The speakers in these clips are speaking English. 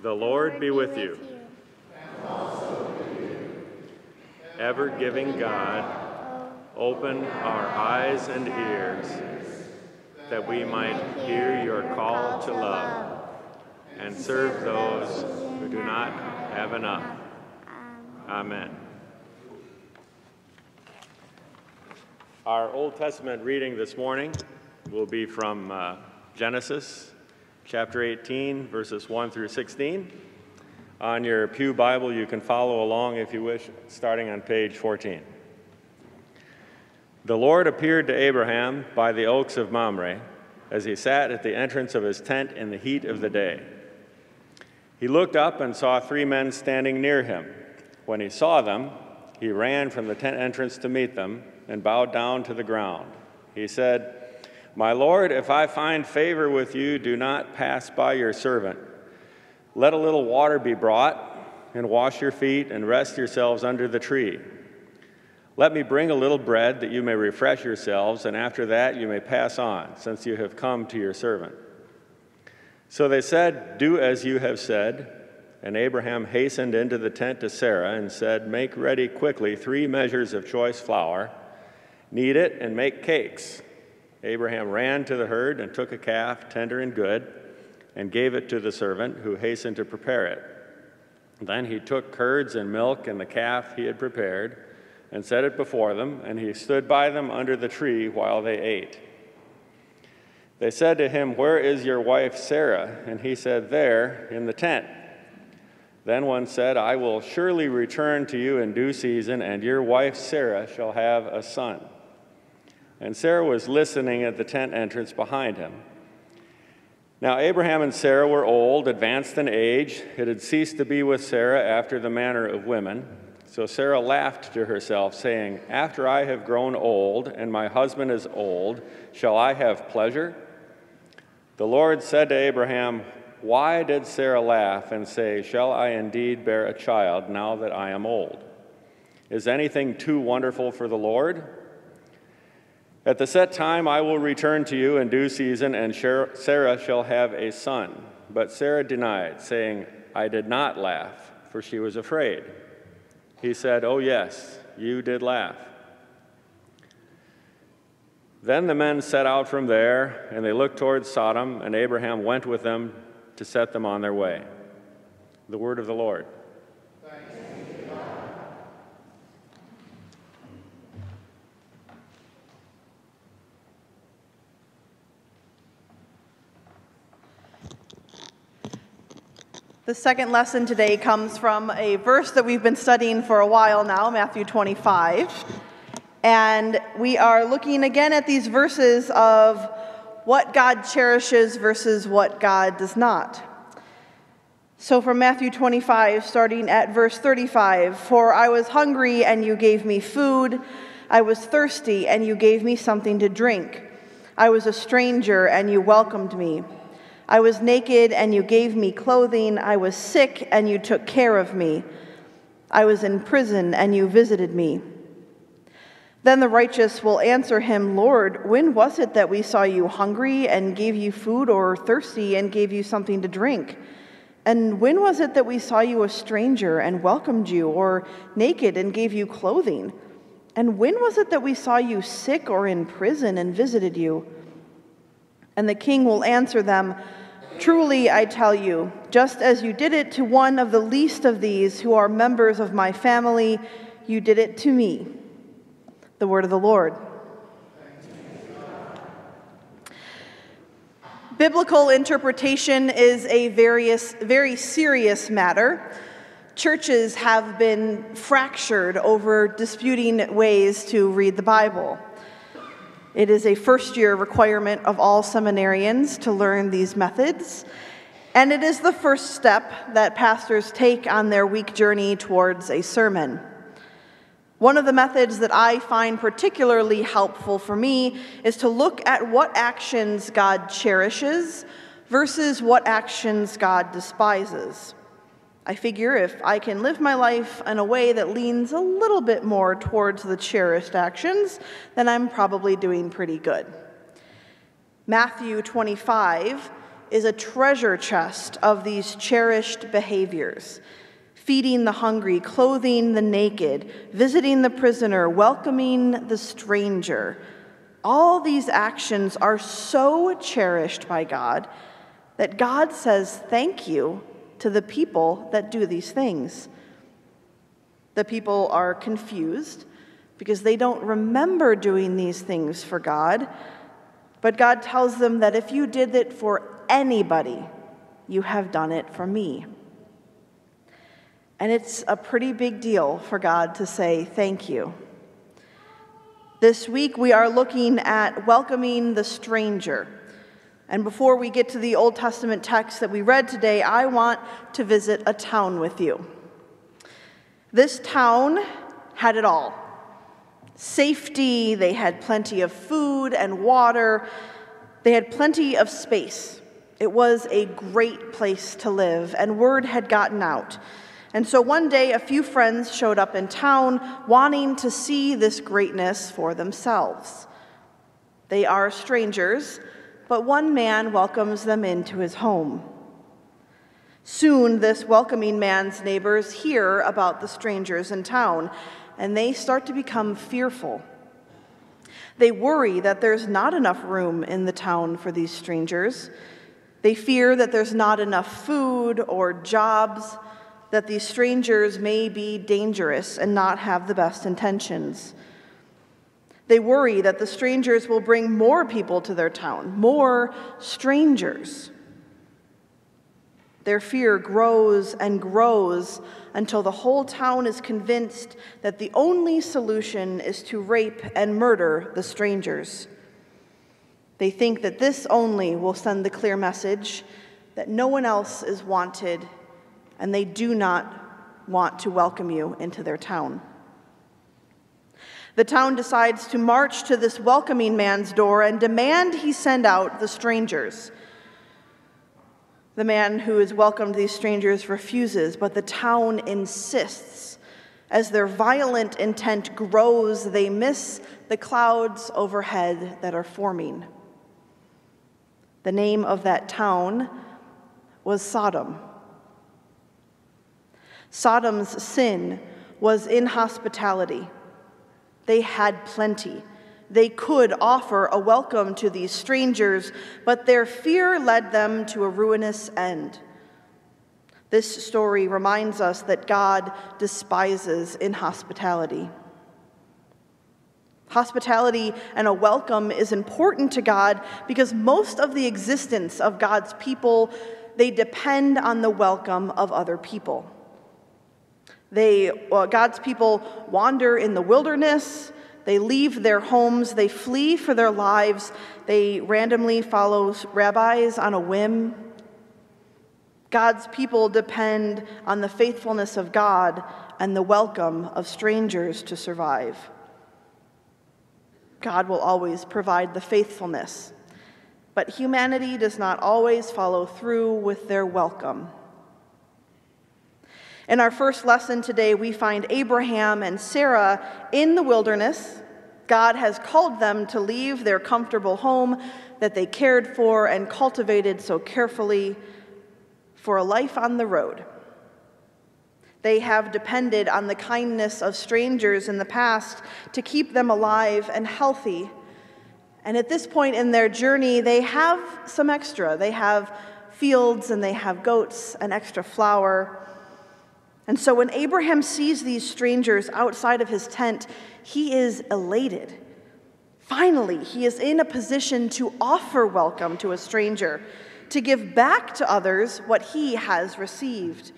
The Lord be with you. Ever-giving God, open our eyes and ears, that we might hear your call to love and serve those who do not have enough. Amen. Our Old Testament reading this morning will be from Genesis chapter 18, verses 1 through 16. On your pew Bible, you can follow along if you wish, starting on page 14. The Lord appeared to Abraham by the oaks of Mamre as he sat at the entrance of his tent in the heat of the day. He looked up and saw 3 men standing near him. When he saw them, he ran from the tent entrance to meet them and bowed down to the ground. He said, "My Lord, if I find favor with you, do not pass by your servant. Let a little water be brought, and wash your feet and rest yourselves under the tree. Let me bring a little bread that you may refresh yourselves, and after that you may pass on, since you have come to your servant." So they said, "Do as you have said." And Abraham hastened into the tent to Sarah and said, "Make ready quickly 3 measures of choice flour. Knead it and make cakes." Abraham ran to the herd and took a calf, tender and good, and gave it to the servant, who hastened to prepare it. Then he took curds and milk and the calf he had prepared and set it before them, and he stood by them under the tree while they ate. They said to him, "Where is your wife Sarah?" And he said, "There, in the tent." Then one said, "I will surely return to you in due season, and your wife Sarah shall have a son." And Sarah was listening at the tent entrance behind him. Now Abraham and Sarah were old, advanced in age. It had ceased to be with Sarah after the manner of women. So Sarah laughed to herself, saying, "After I have grown old, and my husband is old, shall I have pleasure?" The Lord said to Abraham, "Why did Sarah laugh and say, 'Shall I indeed bear a child now that I am old?' Is anything too wonderful for the Lord? At the set time I will return to you in due season, and Sarah shall have a son." But Sarah denied, saying, "I did not laugh," for she was afraid. He said, "Oh yes, you did laugh." Then the men set out from there, and they looked towards Sodom, and Abraham went with them to set them on their way. The word of the Lord. Thanks be to God. The second lesson today comes from a verse that we've been studying for a while now, Matthew 25. And we are looking again at these verses of what God cherishes versus what God does not. So from Matthew 25, starting at verse 35, "For I was hungry, and you gave me food. I was thirsty, and you gave me something to drink. I was a stranger, and you welcomed me. I was naked, and you gave me clothing. I was sick, and you took care of me. I was in prison, and you visited me." Then the righteous will answer him, "Lord, when was it that we saw you hungry and gave you food, or thirsty and gave you something to drink? And when was it that we saw you a stranger and welcomed you, or naked and gave you clothing? And when was it that we saw you sick or in prison and visited you?" And the king will answer them, "Truly I tell you, just as you did it to one of the least of these who are members of my family, you did it to me." The word of the Lord. Biblical interpretation is a very serious matter. Churches have been fractured over disputing ways to read the Bible. It is a first-year requirement of all seminarians to learn these methods, and it is the first step that pastors take on their week journey towards a sermon. One of the methods that I find particularly helpful for me is to look at what actions God cherishes versus what actions God despises. I figure if I can live my life in a way that leans a little bit more towards the cherished actions, then I'm probably doing pretty good. Matthew 25 is a treasure chest of these cherished behaviors: feeding the hungry, clothing the naked, visiting the prisoner, welcoming the stranger. All these actions are so cherished by God that God says thank you to the people that do these things. The people are confused because they don't remember doing these things for God, but God tells them that if you did it for anybody, you have done it for me. And it's a pretty big deal for God to say thank you. This week we are looking at welcoming the stranger. And before we get to the Old Testament text that we read today, I want to visit a town with you. This town had it all. Safety, they had plenty of food and water, they had plenty of space. It was a great place to live, and word had gotten out. And so one day, a few friends showed up in town wanting to see this greatness for themselves. They are strangers, but one man welcomes them into his home. Soon, this welcoming man's neighbors hear about the strangers in town, and they start to become fearful. They worry that there's not enough room in the town for these strangers. They fear that there's not enough food or jobs, that these strangers may be dangerous and not have the best intentions. They worry that the strangers will bring more people to their town, more strangers. Their fear grows and grows until the whole town is convinced that the only solution is to rape and murder the strangers. They think that this only will send the clear message that no one else is wanted, and they do not want to welcome you into their town. The town decides to march to this welcoming man's door and demand he send out the strangers. The man who has welcomed these strangers refuses, but the town insists. As their violent intent grows, they miss the clouds overhead that are forming. The name of that town was Sodom. Sodom's sin was inhospitality. They had plenty. They could offer a welcome to these strangers, but their fear led them to a ruinous end. This story reminds us that God despises inhospitality. Hospitality and a welcome is important to God because most of the existence of God's people, they depend on the welcome of other people. God's people wander in the wilderness. They leave their homes, they flee for their lives, they randomly follow rabbis on a whim. God's people depend on the faithfulness of God and the welcome of strangers to survive. God will always provide the faithfulness, but humanity does not always follow through with their welcome. In our first lesson today, we find Abraham and Sarah in the wilderness. God has called them to leave their comfortable home that they cared for and cultivated so carefully for a life on the road. They have depended on the kindness of strangers in the past to keep them alive and healthy. And at this point in their journey, they have some extra. They have fields and they have goats and extra flour. And so when Abraham sees these strangers outside of his tent, he is elated. Finally, he is in a position to offer welcome to a stranger, to give back to others what he has received.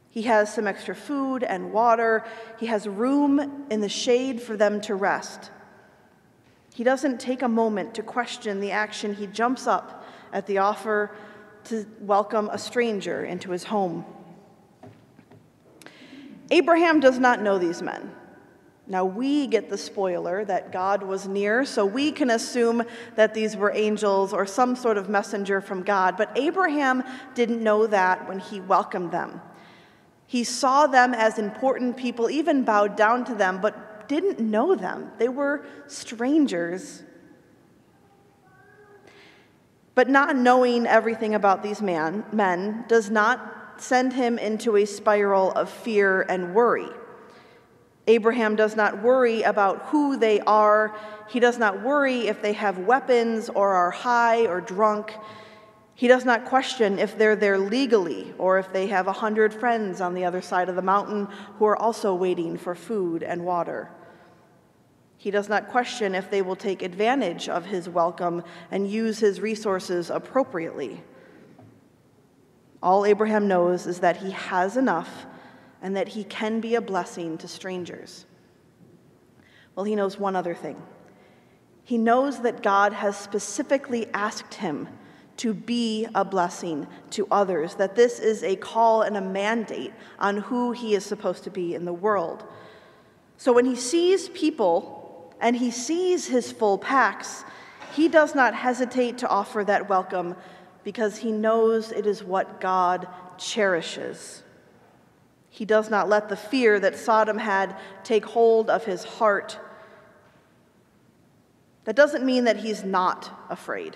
He has some extra food and water. He has room in the shade for them to rest. He doesn't take a moment to question the action. He jumps up at the offer to welcome a stranger into his home. Abraham does not know these men. Now we get the spoiler that God was near, so we can assume that these were angels or some sort of messenger from God. But Abraham didn't know that when he welcomed them. He saw them as important people, even bowed down to them, but didn't know them. They were strangers. But not knowing everything about these men does not send him into a spiral of fear and worry. Abraham does not worry about who they are. He does not worry if they have weapons or are high or drunk. He does not question if they're there legally or if they have 100 friends on the other side of the mountain who are also waiting for food and water. He does not question if they will take advantage of his welcome and use his resources appropriately. All Abraham knows is that he has enough and that he can be a blessing to strangers. Well, he knows one other thing. He knows that God has specifically asked him to be a blessing to others, that this is a call and a mandate on who he is supposed to be in the world. So when he sees people and he sees his full packs, he does not hesitate to offer that welcome because he knows it is what God cherishes. He does not let the fear that Sodom had take hold of his heart. That doesn't mean that he's not afraid.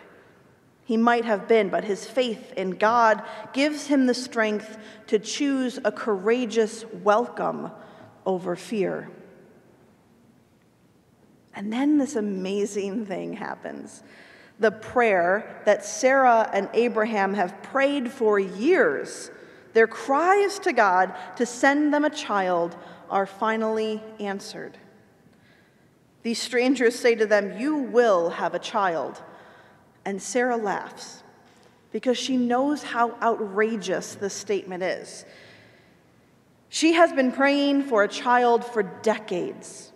He might have been, but his faith in God gives him the strength to choose a courageous welcome over fear. And then this amazing thing happens. The prayer that Sarah and Abraham have prayed for years, their cries to God to send them a child, are finally answered. These strangers say to them, "You will have a child." And Sarah laughs because she knows how outrageous this statement is. She has been praying for a child for decades.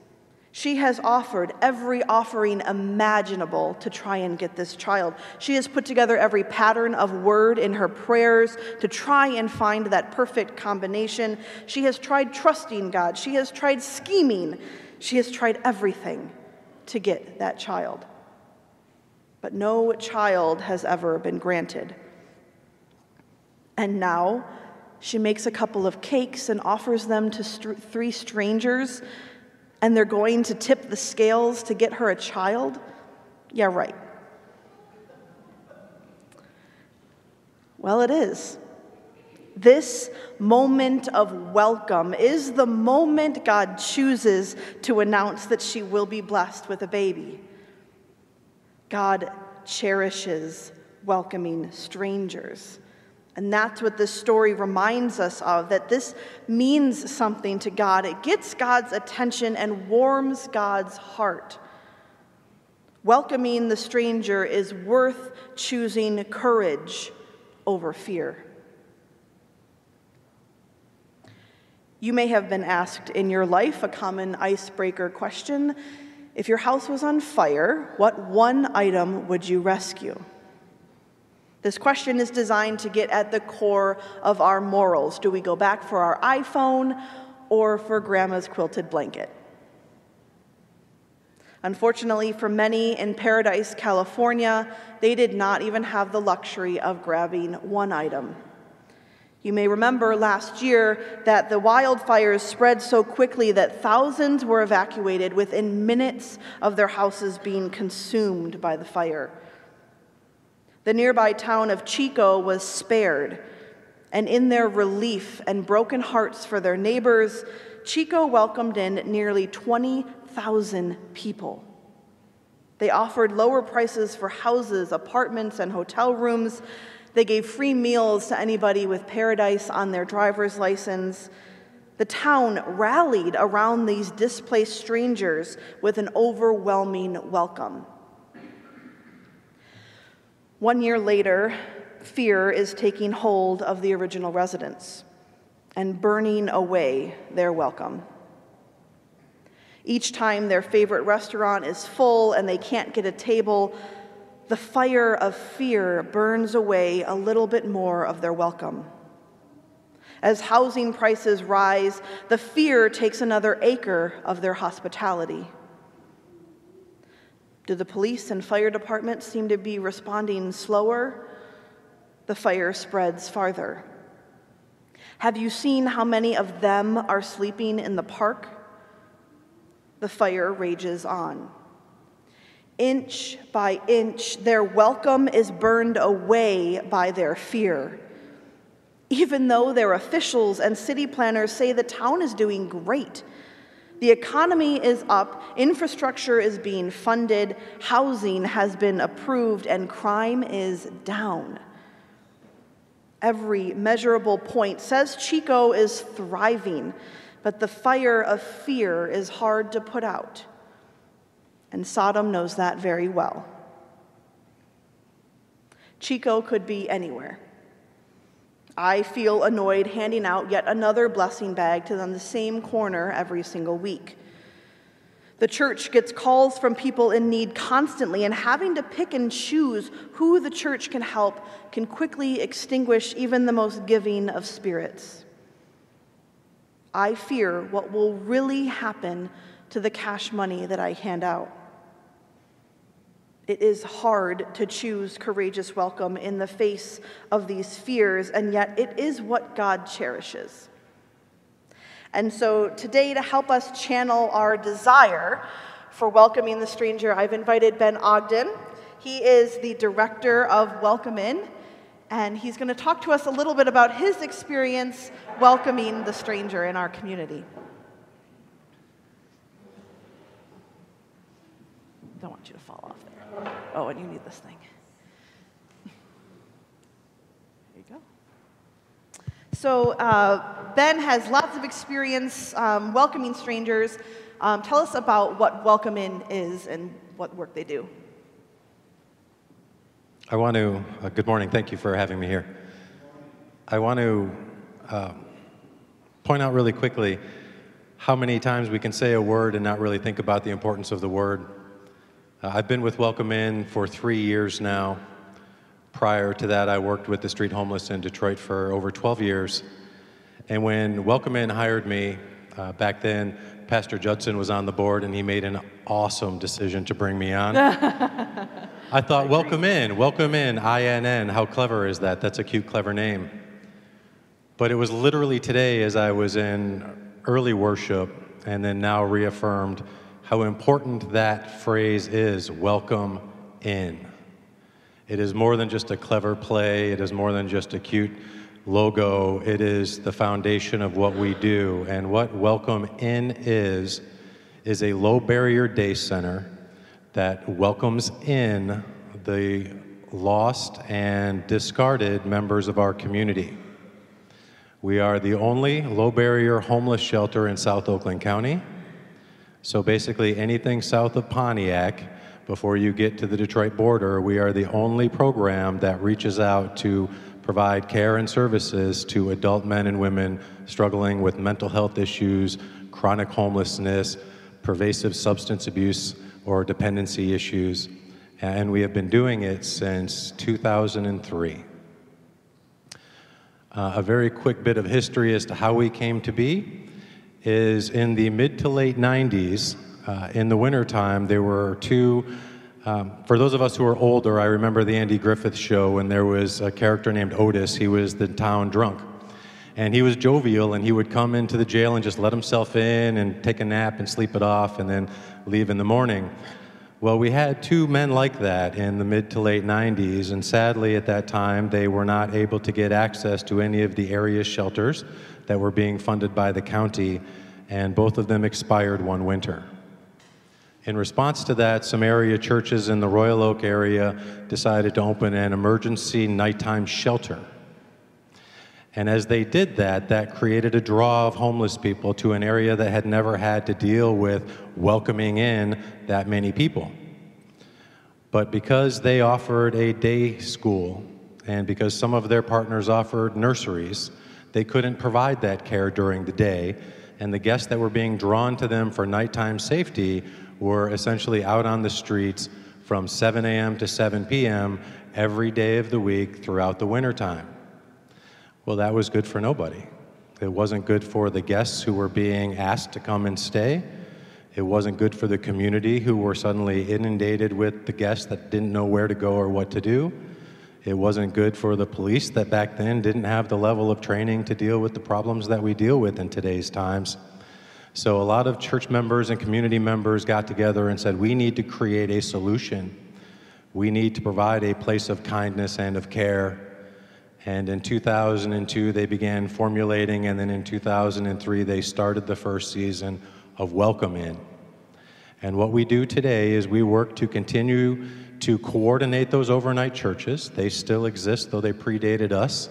She has offered every offering imaginable to try and get this child. She has put together every pattern of word in her prayers to try and find that perfect combination. She has tried trusting God. She has tried scheming. She has tried everything to get that child. But no child has ever been granted. And now she makes a couple of cakes and offers them to 3 strangers, and they're going to tip the scales to get her a child? Yeah, right. Well, it is. This moment of welcome is the moment God chooses to announce that she will be blessed with a baby. God cherishes welcoming strangers. And that's what this story reminds us of, that this means something to God. It gets God's attention and warms God's heart. Welcoming the stranger is worth choosing courage over fear. You may have been asked in your life a common icebreaker question. If your house was on fire, what one item would you rescue? This question is designed to get at the core of our morals. Do we go back for our iPhone or for Grandma's quilted blanket? Unfortunately, for many in Paradise, California, they did not even have the luxury of grabbing one item. You may remember last year that the wildfires spread so quickly that thousands were evacuated within minutes of their houses being consumed by the fire. The nearby town of Chico was spared, and in their relief and broken hearts for their neighbors, Chico welcomed in nearly 20,000 people. They offered lower prices for houses, apartments, and hotel rooms. They gave free meals to anybody with Paradise on their driver's license. The town rallied around these displaced strangers with an overwhelming welcome. 1 year later, fear is taking hold of the original residents and burning away their welcome. Each time their favorite restaurant is full and they can't get a table, the fire of fear burns away a little bit more of their welcome. As housing prices rise, the fear takes another acre of their hospitality. Do the police and fire departments seem to be responding slower? The fire spreads farther. Have you seen how many of them are sleeping in the park? The fire rages on. Inch by inch, their welcome is burned away by their fear. Even though their officials and city planners say the town is doing great. The economy is up, infrastructure is being funded, housing has been approved, and crime is down. Every measurable point says Chico is thriving, but the fire of fear is hard to put out. And Sodom knows that very well. Chico could be anywhere. I feel annoyed handing out yet another blessing bag to them the same corner every single week. The church gets calls from people in need constantly, and having to pick and choose who the church can help can quickly extinguish even the most giving of spirits. I fear what will really happen to the cash money that I hand out. It is hard to choose courageous welcome in the face of these fears, and yet it is what God cherishes. And so today, to help us channel our desire for welcoming the stranger, I've invited Ben Ogden. He is the director of Welcome In, and he's going to talk to us a little bit about his experience welcoming the stranger in our community. Don't want you to fall off there. Oh, and you need this thing. There you go. So Ben has lots of experience welcoming strangers. Tell us about what Welcome In is and what work they do. I want to, good morning, thank you for having me here. I want to point out really quickly how many times we can say a word and not really think about the importance of the word. I've been with Welcome In for 3 years now. Prior to that, I worked with the street homeless in Detroit for over 12 years. And when Welcome In hired me, back then, Pastor Judson was on the board, and he made an awesome decision to bring me on. I thought, Welcome In, I-N-N, how clever is that? That's a cute, clever name. But it was literally today, as I was in early worship, and then now reaffirmed, how important that phrase is, welcome in. It is more than just a clever play. It is more than just a cute logo. It is the foundation of what we do. And what Welcome In is a low-barrier day center that welcomes in the lost and discarded members of our community. We are the only low-barrier homeless shelter in South Oakland County. So basically anything south of Pontiac, before you get to the Detroit border, we are the only program that reaches out to provide care and services to adult men and women struggling with mental health issues, chronic homelessness, pervasive substance abuse or dependency issues. And we have been doing it since 2003. A very quick bit of history as to how we came to be is in the mid to late 90s, in the wintertime, there were two, for those of us who are older, I remember the Andy Griffith show when there was a character named Otis. He was the town drunk. And he was jovial, and he would come into the jail and just let himself in and take a nap and sleep it off and then leave in the morning. Well, we had two men like that in the mid to late 90s, and sadly at that time they were not able to get access to any of the area shelters that were being funded by the county, and both of them expired one winter. In response to that, some area churches in the Royal Oak area decided to open an emergency nighttime shelter. And as they did that, that created a draw of homeless people to an area that had never had to deal with welcoming in that many people. But because they offered a day school, and because some of their partners offered nurseries, they couldn't provide that care during the day, and the guests that were being drawn to them for nighttime safety were essentially out on the streets from 7 a.m. to 7 p.m. every day of the week throughout the wintertime. Well, that was good for nobody. It wasn't good for the guests who were being asked to come and stay. It wasn't good for the community who were suddenly inundated with the guests that didn't know where to go or what to do. It wasn't good for the police that back then didn't have the level of training to deal with the problems that we deal with in today's times. So a lot of church members and community members got together and said, we need to create a solution. We need to provide a place of kindness and of care. And in 2002, they began formulating, and then in 2003, they started the first season of Welcome In. And what we do today is we work to continue to coordinate those overnight churches. They still exist, though they predated us.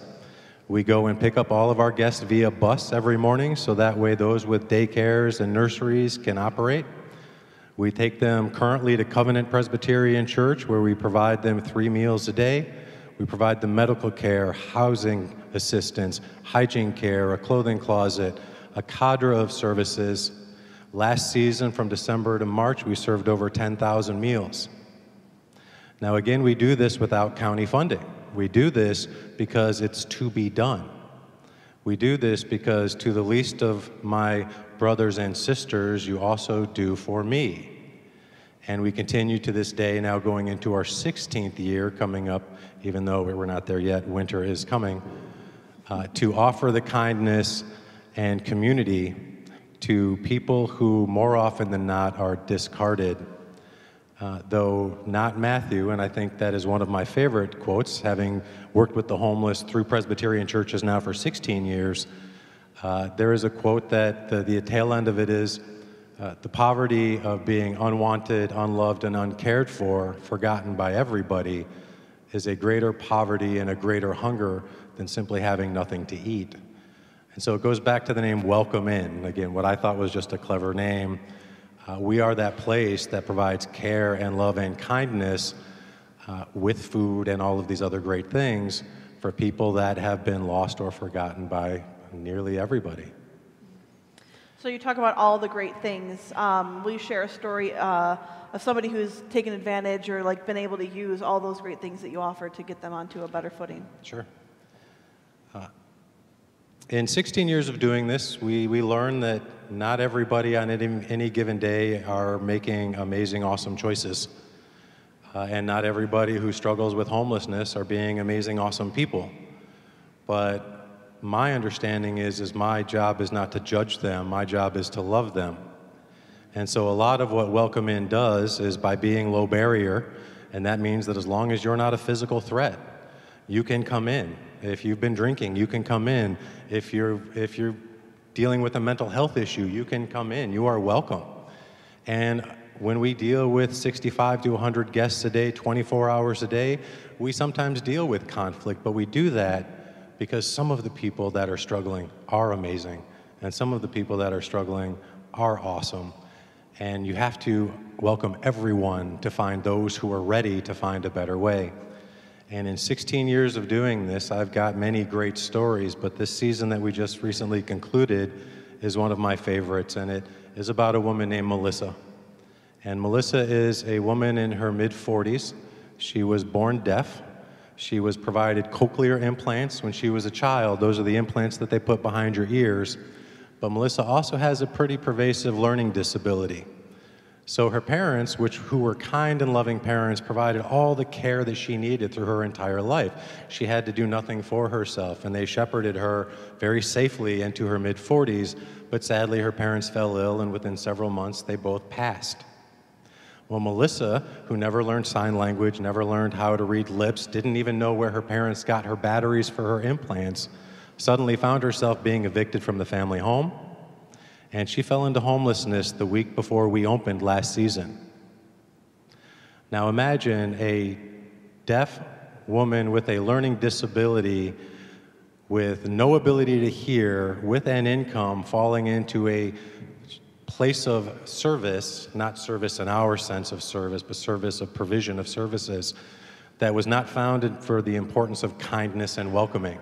We go and pick up all of our guests via bus every morning, so that way those with daycares and nurseries can operate. We take them currently to Covenant Presbyterian Church, where we provide them 3 meals a day. We provide them medical care, housing assistance, hygiene care, a clothing closet, a cadre of services. Last season, from December to March, we served over 10,000 meals. Now again, we do this without county funding. We do this because it's to be done. We do this because to the least of my brothers and sisters, you also do for me. And we continue to this day, now going into our 16th year, coming up, even though we're not there yet, winter is coming, to offer the kindness and community to people who more often than not are discarded. Though not Matthew, and I think that is one of my favorite quotes, having worked with the homeless through Presbyterian churches now for 16 years, there is a quote that the tail end of it is, the poverty of being unwanted, unloved, and uncared for, forgotten by everybody, is a greater poverty and a greater hunger than simply having nothing to eat. And so it goes back to the name Welcome In. Again, what I thought was just a clever name. We are that place that provides care and love and kindness with food and all of these other great things for people that have been lost or forgotten by nearly everybody. So you talk about all the great things. Will you share a story of somebody who's taken advantage or been able to use all those great things that you offer to get them onto a better footing? Sure. In 16 years of doing this, we learned that not everybody on any given day are making amazing, awesome choices. And not everybody who struggles with homelessness are being amazing, awesome people. But my understanding is my job is not to judge them, my job is to love them. And so a lot of what Welcome In does is by being low barrier, and that means that as long as you're not a physical threat, you can come in. If you've been drinking, you can come in. If you're dealing with a mental health issue, you can come in. You are welcome. And when we deal with 65 to 100 guests a day, 24 hours a day, we sometimes deal with conflict, but we do that because some of the people that are struggling are amazing, and some of the people that are struggling are awesome. And you have to welcome everyone to find those who are ready to find a better way. And in 16 years of doing this, I've got many great stories, but this season that we just recently concluded is one of my favorites, and it is about a woman named Melissa. And Melissa is a woman in her mid-40s. She was born deaf. She was provided cochlear implants when she was a child. Those are the implants that they put behind your ears. But Melissa also has a pretty pervasive learning disability. So her parents, who were kind and loving parents, provided all the care that she needed through her entire life. She had to do nothing for herself, and they shepherded her very safely into her mid-40s, but sadly her parents fell ill, and within several months they both passed. Well, Melissa, who never learned sign language, never learned how to read lips, didn't even know where her parents got her batteries for her implants, suddenly found herself being evicted from the family home, and she fell into homelessness the week before we opened last season. Now imagine a deaf woman with a learning disability with no ability to hear, with an income, falling into a place of service, not service in our sense of service, but service of provision of services, that was not founded for the importance of kindness and welcoming.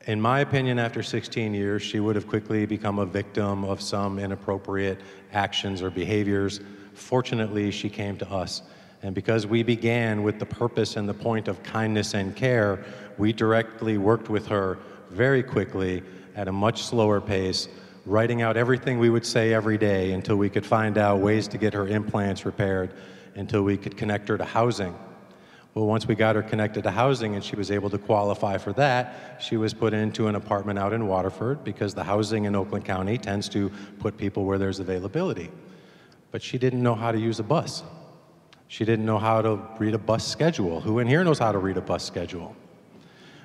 In my opinion, after 16 years, she would have quickly become a victim of some inappropriate actions or behaviors. Fortunately, she came to us. And because we began with the purpose and the point of kindness and care, we directly worked with her very quickly at a much slower pace, writing out everything we would say every day until we could find out ways to get her implants repaired, until we could connect her to housing. Well, once we got her connected to housing and she was able to qualify for that, she was put into an apartment out in Waterford because the housing in Oakland County tends to put people where there's availability. But she didn't know how to use a bus. She didn't know how to read a bus schedule. Who in here knows how to read a bus schedule?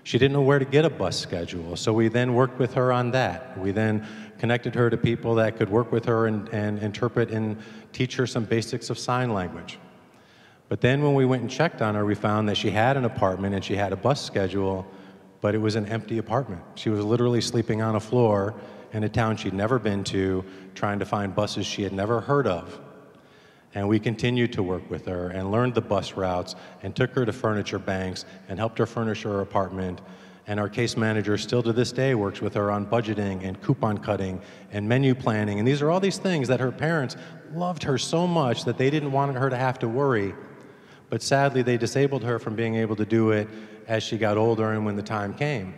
She didn't know where to get a bus schedule. So we then worked with her on that. We then connected her to people that could work with her and interpret and teach her some basics of sign language. But then when we went and checked on her, we found that she had an apartment and she had a bus schedule, but it was an empty apartment. She was literally sleeping on a floor in a town she'd never been to, trying to find buses she had never heard of. And we continued to work with her and learned the bus routes and took her to furniture banks and helped her furnish her apartment. And our case manager still to this day works with her on budgeting and coupon cutting and menu planning. And these are all these things that her parents loved her so much that they didn't want her to have to worry. But sadly, they disabled her from being able to do it as she got older and when the time came.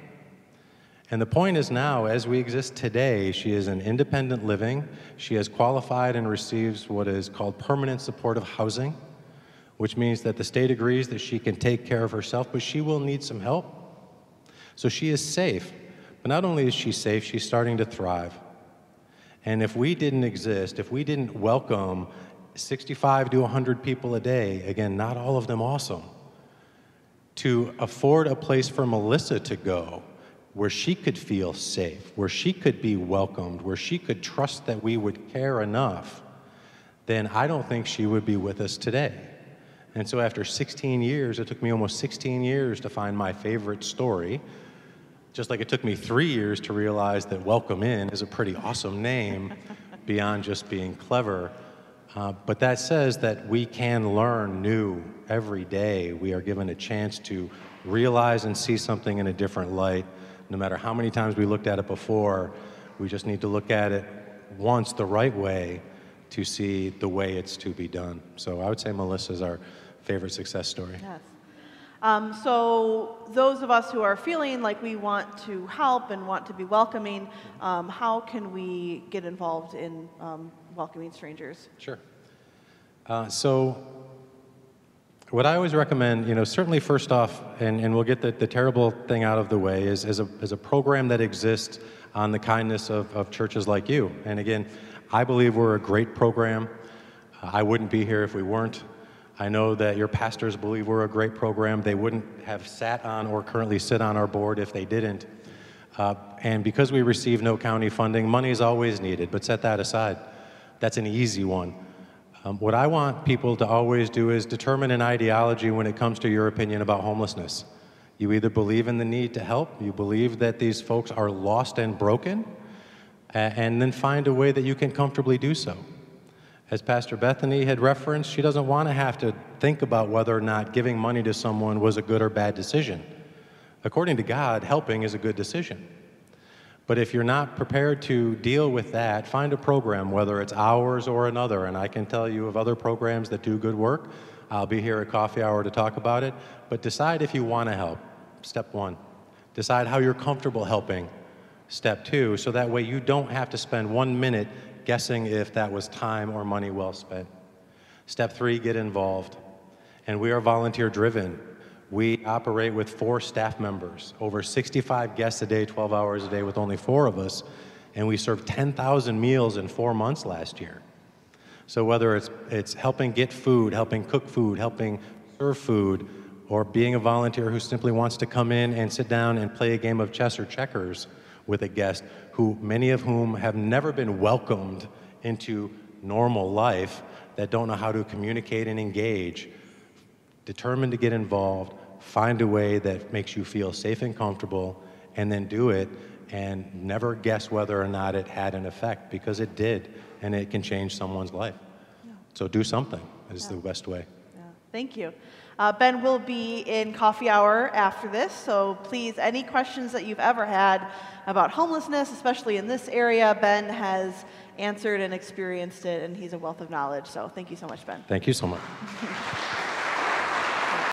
And the point is now, as we exist today, she is in independent living. She has qualified and receives what is called permanent supportive housing, which means that the state agrees that she can take care of herself, but she will need some help. So she is safe. But not only is she safe, she's starting to thrive. And if we didn't exist, if we didn't welcome 65 to 100 people a day, again, not all of them awesome, to afford a place for Melissa to go where she could feel safe, where she could be welcomed, where she could trust that we would care enough, then I don't think she would be with us today. And so after 16 years, it took me almost 16 years to find my favorite story, just like it took me 3 years to realize that Welcome In is a pretty awesome name beyond just being clever. But that says that we can learn new every day. We are given a chance to realize and see something in a different light. No matter how many times we looked at it before, we just need to look at it once the right way to see the way it's to be done. So I would say Melissa's our favorite success story. Yes. So those of us who are feeling like we want to help and want to be welcoming, how can we get involved in welcoming strangers? Sure. So what I always recommend, certainly first off, and we'll get the terrible thing out of the way, is a program that exists on the kindness of churches like you. And again, I believe we're a great program. I wouldn't be here if we weren't. I know that your pastors believe we're a great program. They wouldn't have sat on or currently sit on our board if they didn't. And because we receive no county funding, money is always needed, but set that aside. That's an easy one. What I want people to always do is determine an ideology when it comes to your opinion about homelessness. You either believe in the need to help, you believe that these folks are lost and broken, and then find a way that you can comfortably do so. As Pastor Bethany had referenced, she doesn't want to have to think about whether or not giving money to someone was a good or bad decision. According to God, helping is a good decision. But if you're not prepared to deal with that, find a program, whether it's ours or another, and I can tell you of other programs that do good work. I'll be here at coffee hour to talk about it, but decide if you want to help, step one. Decide how you're comfortable helping, step two, so that way you don't have to spend 1 minute guessing if that was time or money well spent. Step three, get involved. And we are volunteer driven. We operate with 4 staff members, over 65 guests a day, 12 hours a day with only 4 of us, and we served 10,000 meals in 4 months last year. So whether it's helping get food, helping cook food, helping serve food, or being a volunteer who simply wants to come in and sit down and play a game of chess or checkers with a guest, who many of whom have never been welcomed into normal life, that don't know how to communicate and engage, determined to get involved, find a way that makes you feel safe and comfortable, and then do it, and never guess whether or not it had an effect, because it did, and it can change someone's life. Yeah. So do something is the best way. Yeah. Thank you. Ben will be in coffee hour after this, so please, any questions that you've ever had about homelessness, especially in this area, Ben has answered and experienced it, and he's a wealth of knowledge. So thank you so much, Ben. Thank you so much.